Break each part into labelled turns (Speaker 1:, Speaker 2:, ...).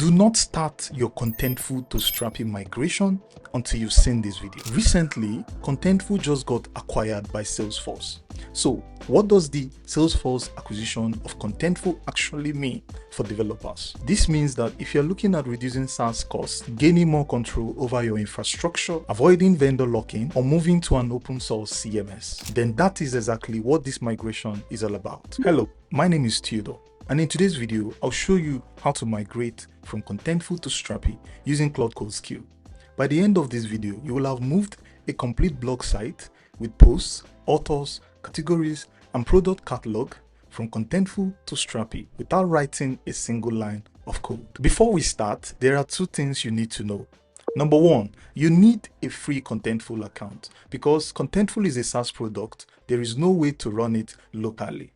Speaker 1: Do not start your Contentful to Strapi migration until you've seen this video. Recently, Contentful just got acquired by Salesforce. So what does the Salesforce acquisition of Contentful actually mean for developers? This means that if you're looking at reducing SaaS costs, gaining more control over your infrastructure, avoiding vendor lock-in, or moving to an open source CMS, then that is exactly what this migration is all about. Hello, my name is Theodore. And in today's video, I'll show you how to migrate from Contentful to Strapi using Claude Code Skill. By the end of this video, you will have moved a complete blog site with posts, authors, categories, and product catalog from Contentful to Strapi without writing a single line of code. Before we start, there are two things you need to know. Number one, you need a free Contentful account because Contentful is a SaaS product. There is no way to run it locally.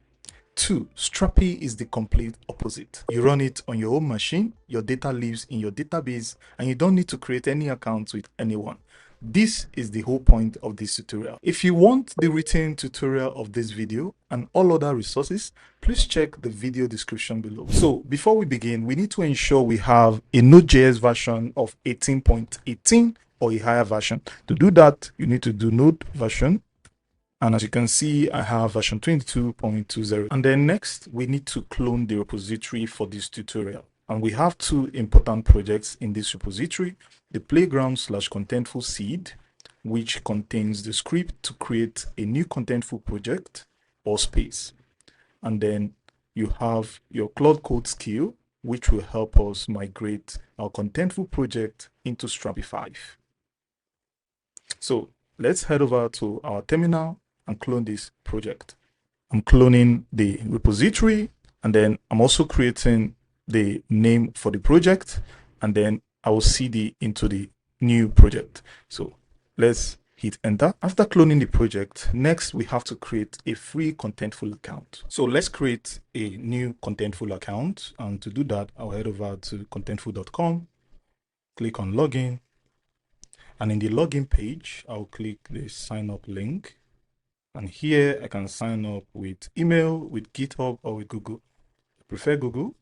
Speaker 1: 2. Strapi is the complete opposite. You run it on your own machine, your data lives in your database, and you don't need to create any accounts with anyone. This is the whole point of this tutorial. If you want the written tutorial of this video and all other resources, please check the video description below. So before we begin, we need to ensure we have a Node.js version of 18.18 or a higher version. To do that, you need to do node version. And as you can see, I have version 22.20. And then next, we need to clone the repository for this tutorial. And we have two important projects in this repository, the playground/contentful seed, which contains the script to create a new Contentful project or space. And then you have your Claude Code Skill, which will help us migrate our Contentful project into Strapi 5. So let's head over to our terminal and clone this project. I'm cloning the repository, and then I'm also creating the name for the project, and then I will cd into the new project. So let's hit enter. After cloning the project, next we have to create a free Contentful account. So let's create a new Contentful account, and to do that, I'll head over to contentful.com, click on login, and in the login page, I'll click the sign up link. And here I can sign up with email, with GitHub, or with Google. I prefer Google.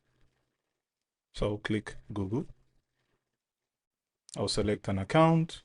Speaker 1: So I'll click Google. I'll select an account.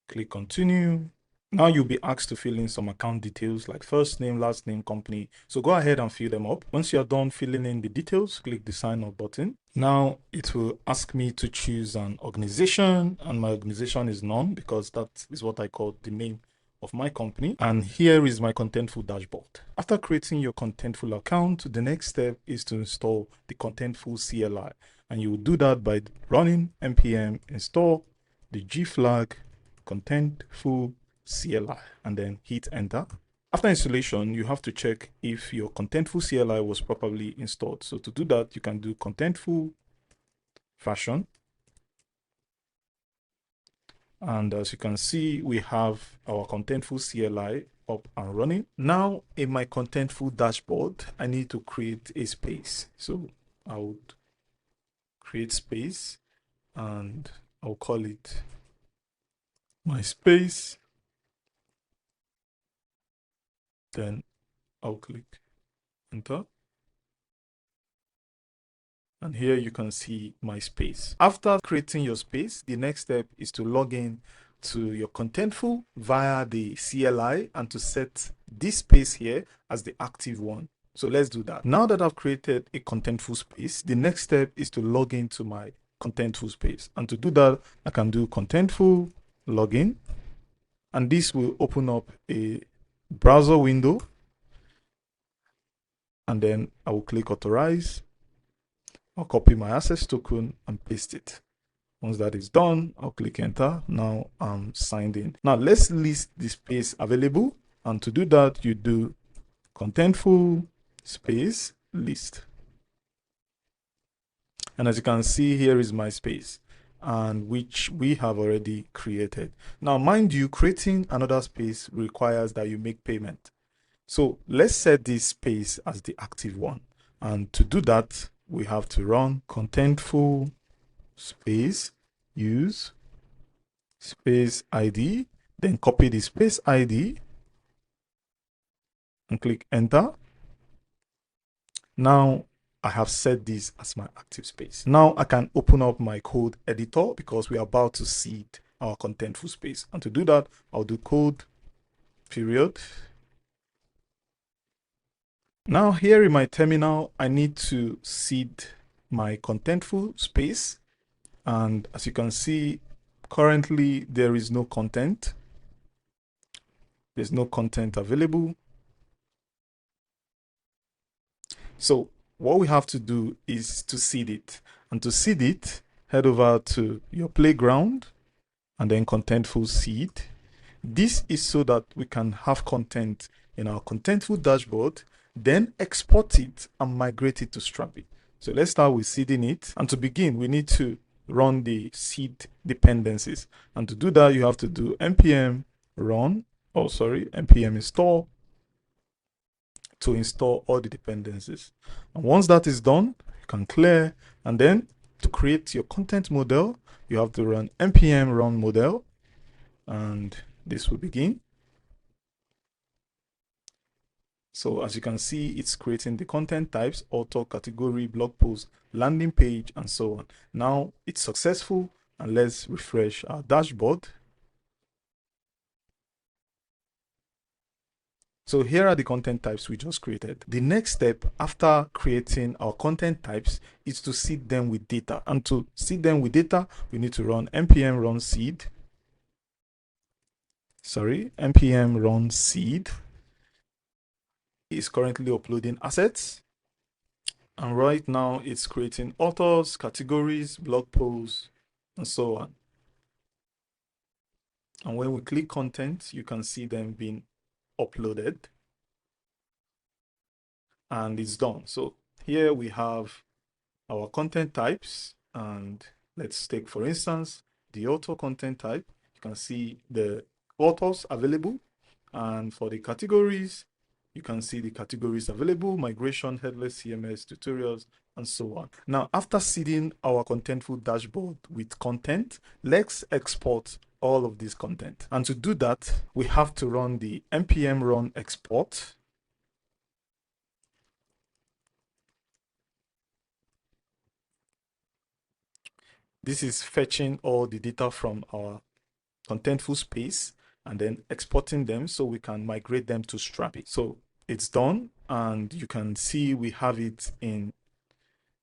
Speaker 1: Click continue. Now you'll be asked to fill in some account details like first name, last name, company. So go ahead and fill them up. Once you're done filling in the details, click the sign up button. Now it will ask me to choose an organization, and my organization is none because that is what I call the name of my company. And here is my Contentful dashboard. After creating your Contentful account, the next step is to install the Contentful CLI. And you will do that by running npm install the G flag Contentful CLI and then hit enter. After installation, you have to check if your Contentful CLI was properly installed. So to do that, you can do Contentful version. And as you can see, we have our Contentful CLI up and running. Now in my Contentful dashboard, I need to create a space. So I would create space and I'll call it my space. Then I'll click enter. And here you can see my space. After creating your space, the next step is to log in to your Contentful via the CLI and to set this space here as the active one. So let's do that. Now that I've created a Contentful space, the next step is to log into my Contentful space. And to do that, I can do Contentful login. And this will open up a browser window. And then I will click authorize. I'll copy my access token and paste it. Once that is done, I'll click enter. Now I'm signed in. Now let's list the space available. And to do that, you do Contentful space list. And as you can see, here is my space, and which we have already created. Now, mind you, creating another space requires that you make payment. So let's set this space as the active one. And to do that, we have to run Contentful space use space ID, then copy the space ID and click enter. Now I have set this as my active space. Now I can open up my code editor because we are about to seed our contentful space. And to do that, I'll do code period. Now here in my terminal, I need to seed my contentful space. And as you can see, currently there is no content. There's no content available. So what we have to do is to seed it. And to seed it, head over to your playground and then contentful seed. This is so that we can have content in our contentful dashboard, then export it and migrate it to Strapi. So let's start with seeding it. And to begin, we need to run the seed dependencies. And to do that, you have to do npm npm install to install all the dependencies. And once that is done, you can clear. And then to create your content model, you have to run npm run model, and this will begin. So as you can see, it's creating the content types, author, category, blog post, landing page, and so on. Now it's successful, and let's refresh our dashboard. So here are the content types we just created. The next step after creating our content types is to seed them with data. And to seed them with data, we need to run npm run seed. npm run seed is currently uploading assets. And right now it's creating authors, categories, blog posts, and so on. And when we click content, you can see them being uploaded. And it's done. So here we have our content types, and let's take, for instance, the author content type. You can see the authors available, and for the categories, you can see the categories available: migration, headless CMS, tutorials, and so on. Now, after seeding our contentful dashboard with content, let's export all of this content. And to do that, we have to run the npm run export. This is fetching all the data from our contentful space and then exporting them so we can migrate them to Strapi. So it's done, and you can see we have it in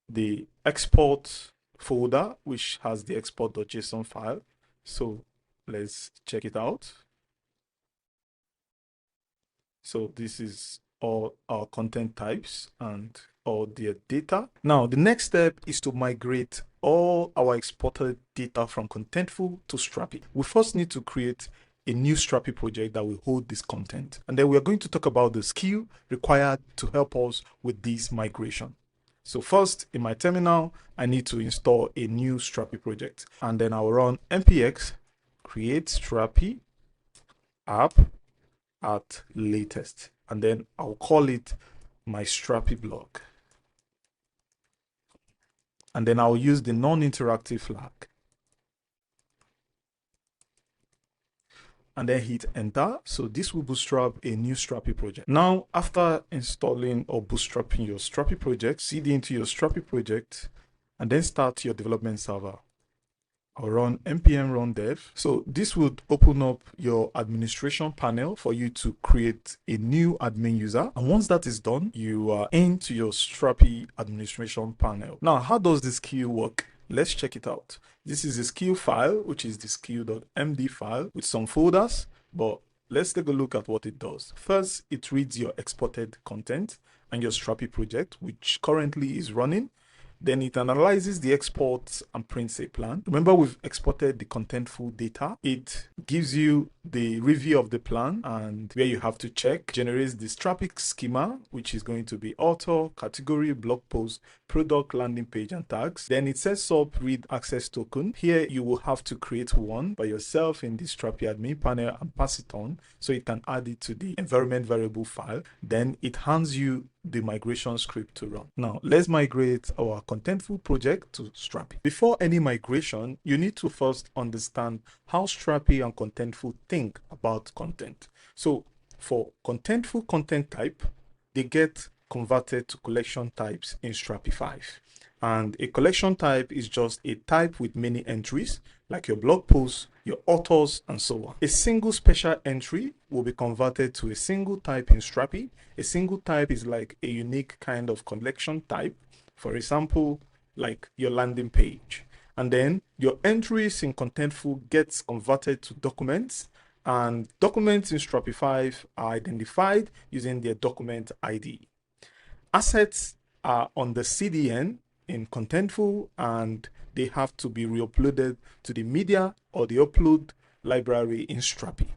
Speaker 1: the export folder, which has the export.json file. So let's check it out. So this is all our content types and all their data. Now, the next step is to migrate all our exported data from Contentful to Strapi. We first need to create a new Strapi project that will hold this content. And then we are going to talk about the skill required to help us with this migration. So first, in my terminal, I need to install a new Strapi project. And then I'll run npx create Strapi app at latest, and then I'll call it my Strapi blog, and then I'll use the non-interactive flag, and then hit enter. So this will bootstrap a new Strapi project. Now, after installing or bootstrapping your Strapi project, seed into your Strapi project, and then start your development server. I'll run npm run dev. So this would open up your administration panel for you to create a new admin user. And once that is done, you are into your Strapi administration panel. Now, how does this skill work? Let's check it out. This is a skill file, which is the skill.md file with some folders, but let's take a look at what it does. First, it reads your exported content and your Strapi project, which currently is running. Then it analyzes the exports and prints a plan. Remember, we've exported the contentful data. It gives you the review of the plan, and where you have to check, generates the Strapi schema, which is going to be author, category, blog post, product, landing page, and tags. Then it sets up read access token. Here you will have to create one by yourself in the Strapi admin panel and pass it on so it can add it to the environment variable file. Then it hands you the migration script to run. Now let's migrate our contentful project to Strapi. Before any migration, you need to first understand how Strapi and Contentful think about content. So for Contentful content type, they get converted to collection types in Strapi 5. And a collection type is just a type with many entries, like your blog posts, your authors, and so on. A single special entry will be converted to a single type in Strapi. A single type is like a unique kind of collection type. For example, like your landing page. And then your entries in Contentful gets converted to documents, and documents in Strapi 5 are identified using their document ID. Assets are on the CDN in Contentful, and they have to be re-uploaded to the media or the upload library in Strapi.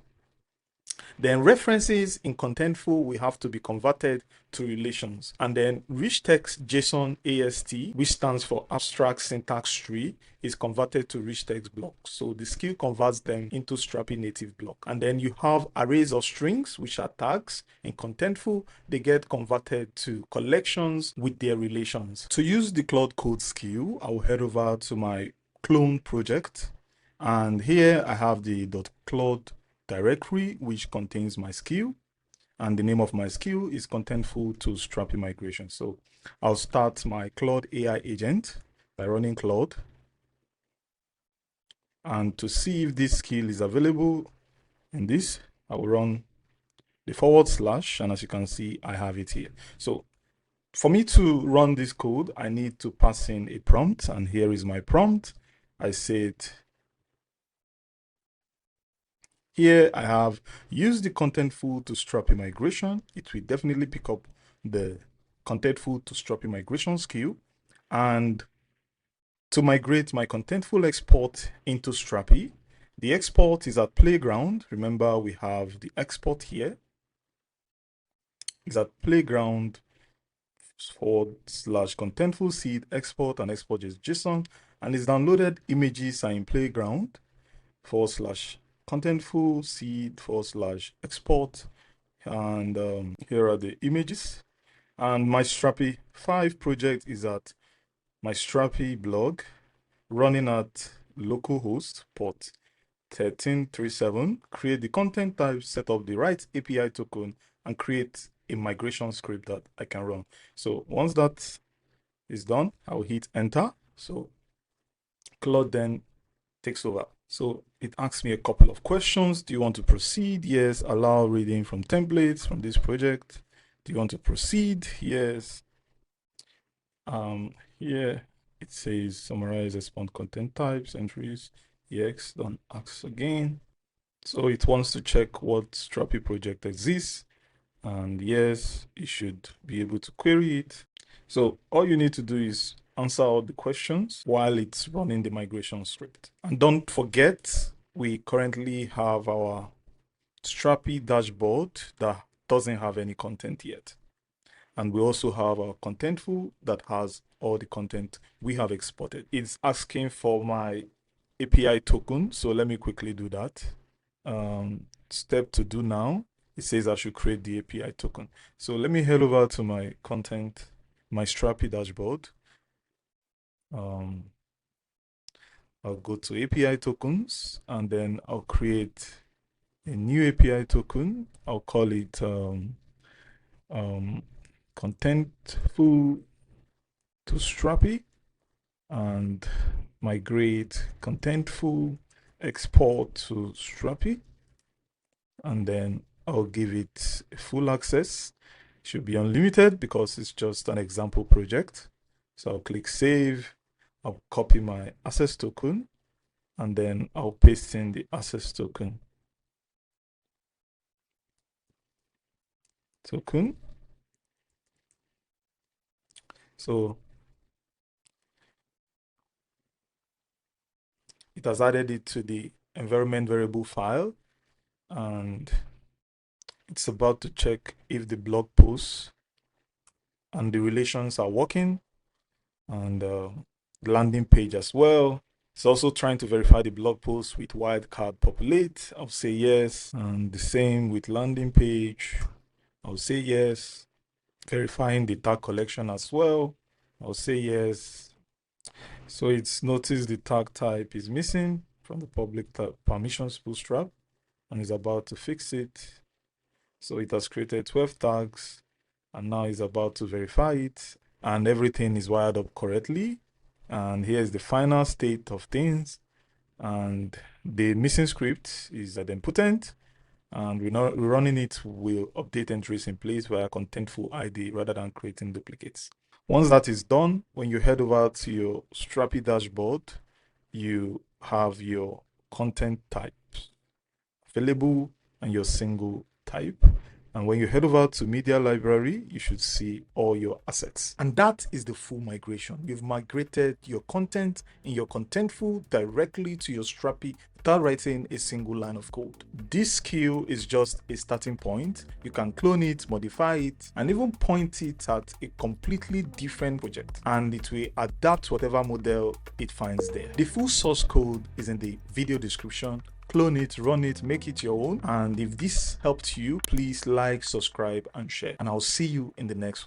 Speaker 1: Then references in Contentful will have to be converted to relations. And then rich text JSON AST, which stands for abstract syntax tree, is converted to rich text blocks. So the skill converts them into Strapi native block. And then you have arrays of strings, which are tags. In Contentful, they get converted to collections with their relations. To use the Claude Code skill, I will head over to my clone project. And here I have the .claude directory, which contains my skill, and the name of my skill is Contentful to Strapi migration. So I'll start my Claude AI agent by running Claude, and to see if this skill is available in this, I will run the /, and as you can see, I have it here. So for me to run this code, I need to pass in a prompt, and here is my prompt. I said, here I have used the Contentful to Strapi migration. It will definitely pick up the Contentful to Strapi migration skill. And to migrate my Contentful export into Strapi, the export is at Playground. Remember, we have the export here. It's at Playground /Contentful seed export and export is JSON, and it's downloaded images are in Playground /Contentful seed /export, and here are the images. And my Strapi 5 project is at my Strapi blog, running at localhost port 1337. Create the content type, set up the right API token, and create a migration script that I can run. So once that is done, I'll hit enter. So Claude then takes over. So it asks me a couple of questions. Do you want to proceed? Yes. Allow reading from templates from this project. Do you want to proceed? Yes. Here it says summarize, respond content types, entries. Yes. Don't ask again. So it wants to check what Strapi project exists, and yes, it should be able to query it. So all you need to do is answer all the questions while it's running the migration script. And don't forget, we currently have our Strapi dashboard that doesn't have any content yet. And we also have our Contentful that has all the content we have exported. It's asking for my API token. So let me quickly do that. Step to do now. It says I should create the API token. So let me head over to my my Strapi dashboard. I'll go to API tokens, and then I'll create a new API token. I'll call it Contentful to Strapi, and migrate Contentful export to Strapi, and then I'll give it full access. It should be unlimited because it's just an example project. So I'll click save. I'll copy my access token, and then I'll paste in the access token. So it has added it to the environment variable file, and it's about to check if the blog posts and the relations are working, and the landing page as well. It's also trying to verify the blog post with wildcard populate. I'll say yes, and the same with landing page. I'll say yes. Verifying the tag collection as well. I'll say yes. So it's noticed the tag type is missing from the public permissions bootstrap, and is about to fix it. So it has created 12 tags, and now it's about to verify it, and everything is wired up correctly. And here's the final state of things, and the missing script is idempotent, and we're running it will update entries in place via Contentful ID rather than creating duplicates. Once that is done, when you head over to your Strapi dashboard, you have your content types available and your single type. And when you head over to media library, you should see all your assets. And that is the full migration. You've migrated your content in your Contentful directly to your Strapi without writing a single line of code. This skill is just a starting point. You can clone it, modify it, and even point it at a completely different project, and it will adapt whatever model it finds there. The full source code is in the video description. Clone it, run it, make it your own. And if this helped you, please like, subscribe, and share. And I'll see you in the next one.